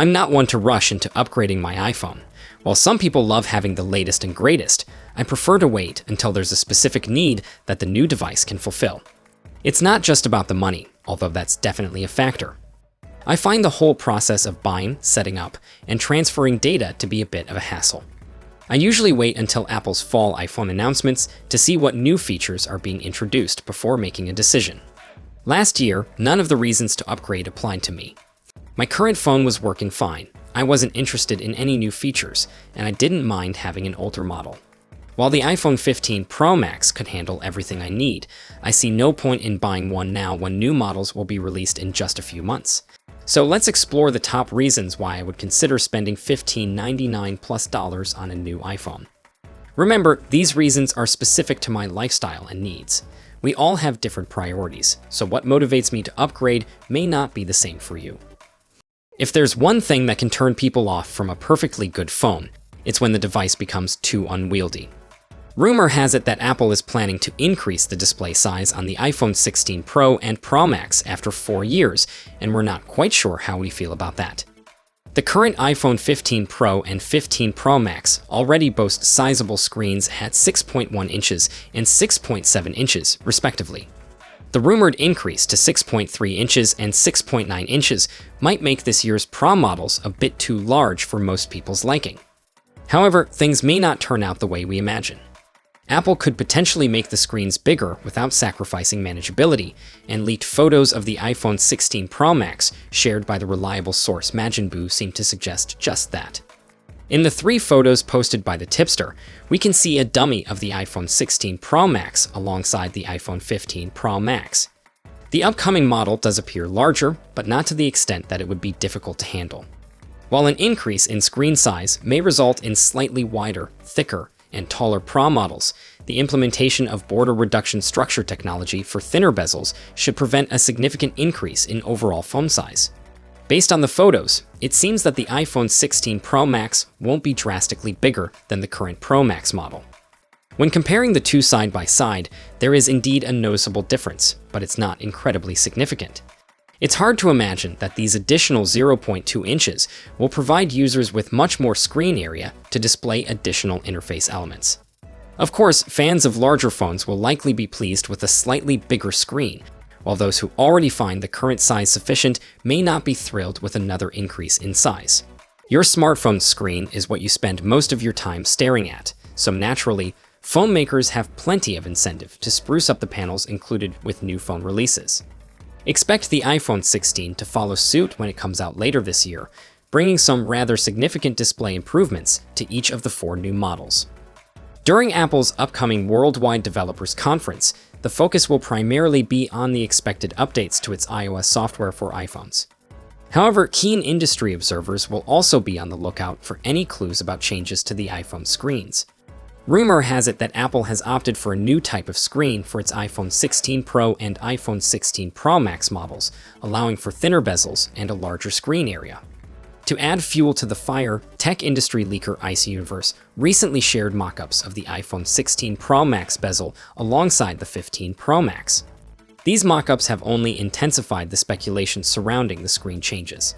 I'm not one to rush into upgrading my iPhone. While some people love having the latest and greatest, I prefer to wait until there's a specific need that the new device can fulfill. It's not just about the money, although that's definitely a factor. I find the whole process of buying, setting up, and transferring data to be a bit of a hassle. I usually wait until Apple's fall iPhone announcements to see what new features are being introduced before making a decision. Last year, none of the reasons to upgrade applied to me. My current phone was working fine. I wasn't interested in any new features, and I didn't mind having an older model. While the iPhone 15 Pro Max could handle everything I need, I see no point in buying one now when new models will be released in just a few months. So let's explore the top reasons why I would consider spending $15.99+ on a new iPhone. Remember, these reasons are specific to my lifestyle and needs. We all have different priorities, so what motivates me to upgrade may not be the same for you. If there's one thing that can turn people off from a perfectly good phone, it's when the device becomes too unwieldy. Rumor has it that Apple is planning to increase the display size on the iPhone 16 Pro and Pro Max after 4 years, and we're not quite sure how we feel about that. The current iPhone 15 Pro and 15 Pro Max already boast sizable screens at 6.1 inches and 6.7 inches, respectively. The rumored increase to 6.3 inches and 6.9 inches might make this year's Pro models a bit too large for most people's liking. However, things may not turn out the way we imagine. Apple could potentially make the screens bigger without sacrificing manageability, and leaked photos of the iPhone 16 Pro Max shared by the reliable source Majinboo seem to suggest just that. In the 3 photos posted by the tipster, we can see a dummy of the iPhone 16 Pro Max alongside the iPhone 15 Pro Max. The upcoming model does appear larger, but not to the extent that it would be difficult to handle. While an increase in screen size may result in slightly wider, thicker, and taller Pro models, the implementation of border reduction structure technology for thinner bezels should prevent a significant increase in overall phone size. Based on the photos, it seems that the iPhone 16 Pro Max won't be drastically bigger than the current Pro Max model. When comparing the two side by side, there is indeed a noticeable difference, but it's not incredibly significant. It's hard to imagine that these additional 0.2 inches will provide users with much more screen area to display additional interface elements. Of course, fans of larger phones will likely be pleased with a slightly bigger screen, while those who already find the current size sufficient may not be thrilled with another increase in size. Your smartphone's screen is what you spend most of your time staring at, so naturally, phone makers have plenty of incentive to spruce up the panels included with new phone releases. Expect the iPhone 16 to follow suit when it comes out later this year, bringing some rather significant display improvements to each of the 4 new models. During Apple's upcoming Worldwide Developers Conference, the focus will primarily be on the expected updates to its iOS software for iPhones. However, keen industry observers will also be on the lookout for any clues about changes to the iPhone screens. Rumor has it that Apple has opted for a new type of screen for its iPhone 16 Pro and iPhone 16 Pro Max models, allowing for thinner bezels and a larger screen area. To add fuel to the fire, tech industry leaker Ice Universe recently shared mock-ups of the iPhone 16 Pro Max bezel alongside the 15 Pro Max. These mock-ups have only intensified the speculation surrounding the screen changes.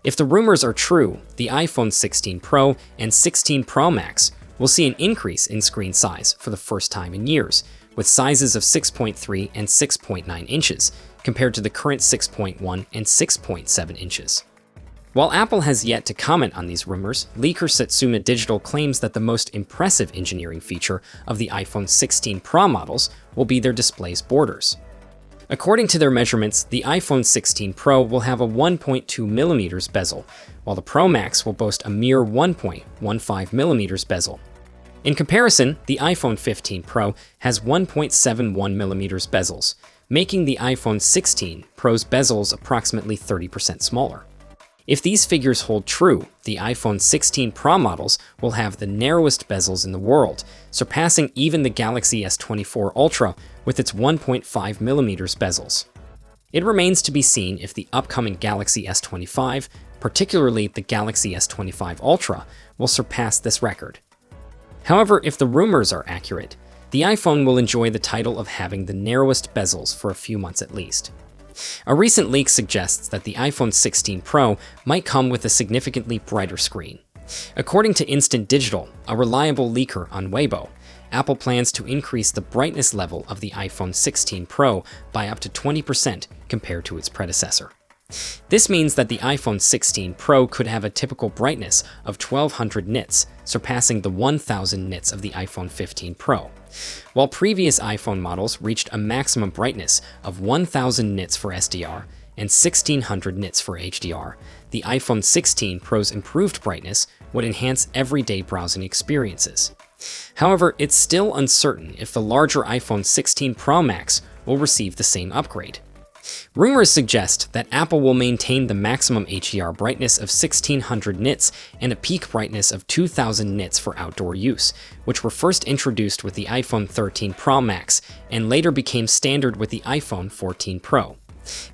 If the rumors are true, the iPhone 16 Pro and 16 Pro Max will see an increase in screen size for the first time in years, with sizes of 6.3 and 6.9 inches, compared to the current 6.1 and 6.7 inches. While Apple has yet to comment on these rumors, leaker Satsuma Digital claims that the most impressive engineering feature of the iPhone 16 Pro models will be their display's borders. According to their measurements, the iPhone 16 Pro will have a 1.2mm bezel, while the Pro Max will boast a mere 1.15mm bezel. In comparison, the iPhone 15 Pro has 1.71mm bezels, making the iPhone 16 Pro's bezels approximately 30% smaller. If these figures hold true, the iPhone 16 Pro models will have the narrowest bezels in the world, surpassing even the Galaxy S24 Ultra with its 1.5mm bezels. It remains to be seen if the upcoming Galaxy S25, particularly the Galaxy S25 Ultra, will surpass this record. However, if the rumors are accurate, the iPhone will enjoy the title of having the narrowest bezels for a few months at least. A recent leak suggests that the iPhone 16 Pro might come with a significantly brighter screen. According to Instant Digital, a reliable leaker on Weibo, Apple plans to increase the brightness level of the iPhone 16 Pro by up to 20% compared to its predecessor. This means that the iPhone 16 Pro could have a typical brightness of 1200 nits, surpassing the 1000 nits of the iPhone 15 Pro. While previous iPhone models reached a maximum brightness of 1000 nits for SDR and 1600 nits for HDR, the iPhone 16 Pro's improved brightness would enhance everyday browsing experiences. However, it's still uncertain if the larger iPhone 16 Pro Max will receive the same upgrade. Rumors suggest that Apple will maintain the maximum HDR brightness of 1600 nits and a peak brightness of 2000 nits for outdoor use, which were first introduced with the iPhone 13 Pro Max and later became standard with the iPhone 14 Pro.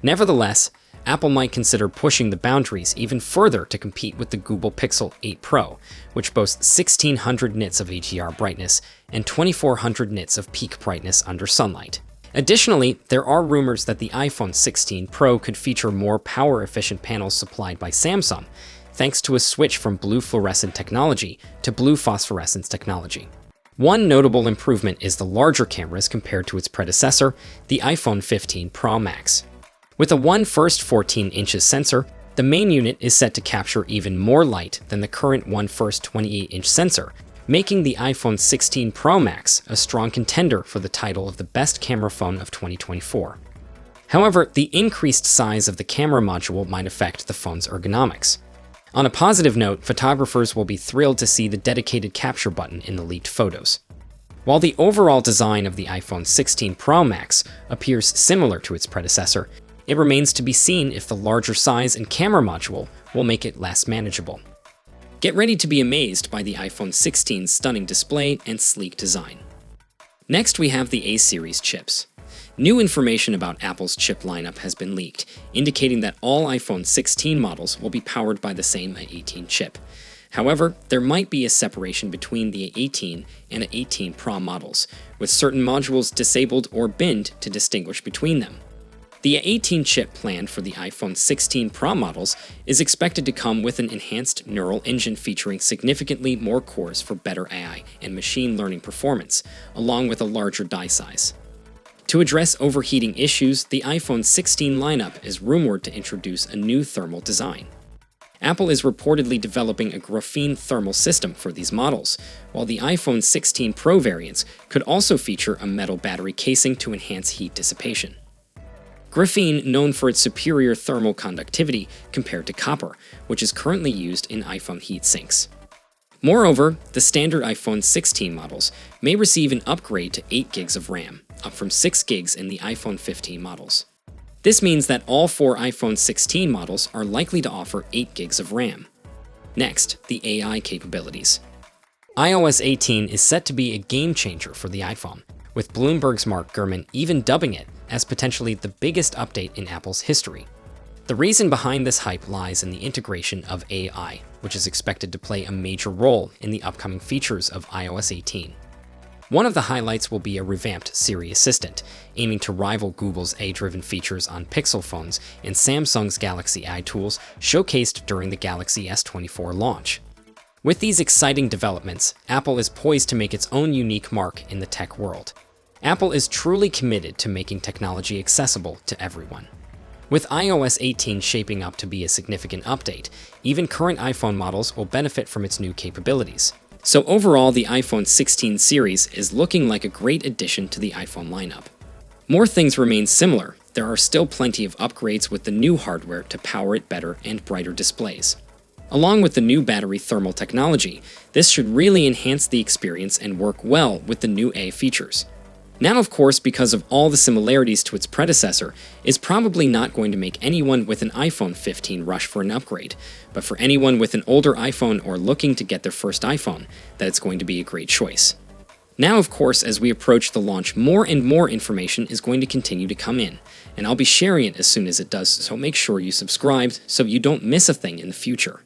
Nevertheless, Apple might consider pushing the boundaries even further to compete with the Google Pixel 8 Pro, which boasts 1600 nits of HDR brightness and 2400 nits of peak brightness under sunlight. Additionally, there are rumors that the iPhone 16 Pro could feature more power-efficient panels supplied by Samsung, thanks to a switch from blue fluorescent technology to blue phosphorescence technology. One notable improvement is the larger cameras compared to its predecessor, the iPhone 15 Pro Max. With a 1/1 14 inches sensor, the main unit is set to capture even more light than the current 1/1 28-inch sensor, making the iPhone 16 Pro Max a strong contender for the title of the best camera phone of 2024. However, the increased size of the camera module might affect the phone's ergonomics. On a positive note, photographers will be thrilled to see the dedicated capture button in the leaked photos. While the overall design of the iPhone 16 Pro Max appears similar to its predecessor, it remains to be seen if the larger size and camera module will make it less manageable. Get ready to be amazed by the iPhone 16's stunning display and sleek design. Next, we have the A-series chips. New information about Apple's chip lineup has been leaked, indicating that all iPhone 16 models will be powered by the same A18 chip. However, there might be a separation between the A18 and A18 Pro models, with certain modules disabled or binned to distinguish between them. The A18 chip planned for the iPhone 16 Pro models is expected to come with an enhanced neural engine featuring significantly more cores for better AI and machine learning performance, along with a larger die size. To address overheating issues, the iPhone 16 lineup is rumored to introduce a new thermal design. Apple is reportedly developing a graphene thermal system for these models, while the iPhone 16 Pro variants could also feature a metal battery casing to enhance heat dissipation. Graphene, known for its superior thermal conductivity compared to copper, which is currently used in iPhone heat sinks. Moreover, the standard iPhone 16 models may receive an upgrade to 8 gigs of RAM, up from 6 gigs in the iPhone 15 models. This means that all 4 iPhone 16 models are likely to offer 8 gigs of RAM. Next, the AI capabilities. iOS 18 is set to be a game changer for the iPhone, with Bloomberg's Mark Gurman even dubbing it as potentially the biggest update in Apple's history. The reason behind this hype lies in the integration of AI, which is expected to play a major role in the upcoming features of iOS 18. One of the highlights will be a revamped Siri Assistant, aiming to rival Google's AI-driven features on Pixel phones and Samsung's Galaxy AI tools showcased during the Galaxy S24 launch. With these exciting developments, Apple is poised to make its own unique mark in the tech world. Apple is truly committed to making technology accessible to everyone. With iOS 18 shaping up to be a significant update, even current iPhone models will benefit from its new capabilities. So overall, the iPhone 16 series is looking like a great addition to the iPhone lineup. More things remain similar. There are still plenty of upgrades with the new hardware to power it better and brighter displays. Along with the new battery thermal technology, this should really enhance the experience and work well with the new AI features. Now, of course, because of all the similarities to its predecessor, it's probably not going to make anyone with an iPhone 15 rush for an upgrade, but for anyone with an older iPhone or looking to get their first iPhone, that it's going to be a great choice. Now, of course, as we approach the launch, more and more information is going to continue to come in, and I'll be sharing it as soon as it does, so make sure you subscribe so you don't miss a thing in the future.